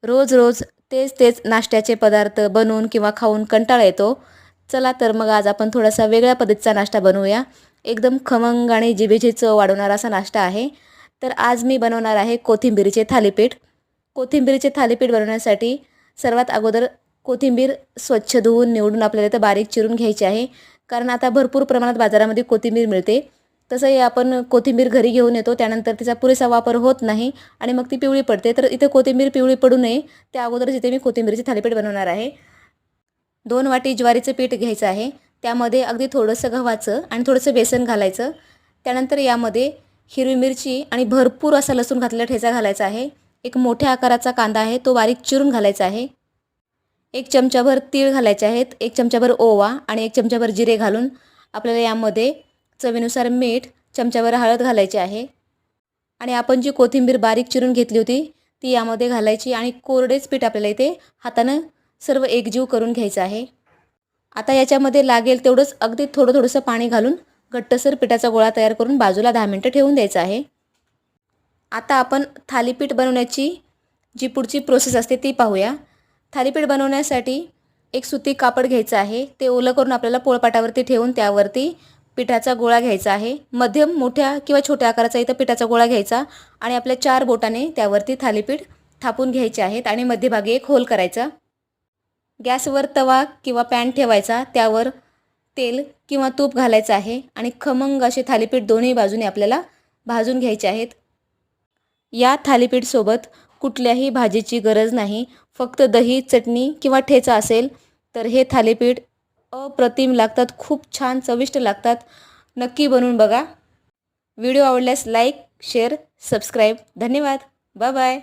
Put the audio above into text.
रोज रोज तेच तेच नाश्त्याचे पदार्थ बनवून किंवा खाऊन कंटाळा येतो. चला तर मग आज आपण थोडासा वेगळ्या पद्धतीचा नाश्ता बनवूया. एकदम खमंग आणि जिभेची चव वाढवणारा असा नाश्ता आहे. तर आज मी बनवणार आहे कोथिंबीरीचे थालीपीठ. कोथिंबीरीचे थालीपीठ बनवण्यासाठी सर्वात अगोदर कोथिंबीर स्वच्छ धुवून निवडून आपल्याला इथं बारीक चिरून घ्यायची आहे. कारण आता भरपूर प्रमाणात बाजारामध्ये कोथिंबीर मिळते. तसंही आपण कोथिंबीर घरी घेऊन येतो, त्यानंतर तिचा पुरेसा वापर होत नाही आणि मग ती पिवळी पडते. तर इथे कोथिंबीर पिवळी पडू नये त्या अगोदरच इथे मी कोथिंबीरीचे थालीपीठ बनवणार आहे. 2 वाटी ज्वारीचं पीठ घ्यायचं आहे. त्यामध्ये अगदी थोडंसं गव्हाचं आणि थोडंसं बेसन घालायचं. त्यानंतर यामध्ये हिरवी मिरची आणि भरपूर असा लसूण घातलेला ठेचा घालायचा आहे. एक मोठ्या आकाराचा कांदा आहे, तो बारीक चिरून घालायचा आहे. 1 चमचाभर तीळ घालायचे आहेत, 1 चमचाभर ओवा आणि 1 चमचाभर जिरे घालून आपल्याला यामध्ये चवीनुसार मीठ, चमचाभर हळद घालायची आहे. आणि आपण जी कोथिंबीर बारीक चिरून घेतली होती ती यामध्ये घालायची आणि कोरडेच पीठ आपल्याला इथे हातानं सर्व एकजीव करून घ्यायचं आहे. आता याच्यामध्ये लागेल तेवढंच अगदी थोडंसं पाणी घालून घट्टसर पिठाचा गोळा तयार करून बाजूला 10 मिनिटं ठेवून द्यायचा आहे. आता आपण थालीपीठ बनवण्याची जी पुढची प्रोसेस असते ती पाहूया. थालीपीठ बनवण्यासाठी एक सुती कापड घ्यायचं आहे. ते ओलं करून आपल्याला पोळपाटावरती ठेवून त्यावरती पिठाचा गोळा घ्यायचा आहे. मध्यम, मोठ्या किंवा छोट्या आकाराचा इथं पिठाचा गोळा घ्यायचा आणि आपल्या 4 बोटाने त्यावरती थालीपीठ थापून घ्यायचे आहेत आणि मध्यभागी एक होल करायचा. गॅसवर तवा किंवा पॅन ठेवायचा, त्यावर तेल किंवा तूप घालायचं आहे आणि खमंग असे थालीपीठ दोन्ही बाजूने आपल्याला भाजून घ्यायचे आहेत. या थालीपीठसोबत कुठल्याही भाजीची गरज नाही. फक्त दही, चटणी किंवा ठेचा असेल तर हे थालीपीठ अप्रतिम लागतात, खूप छान चविष्ट लागतात. नक्की बनवून बघा. व्हिडिओ आवडल्यास लाईक, शेअर, सबस्क्राईब. धन्यवाद. Bye bye.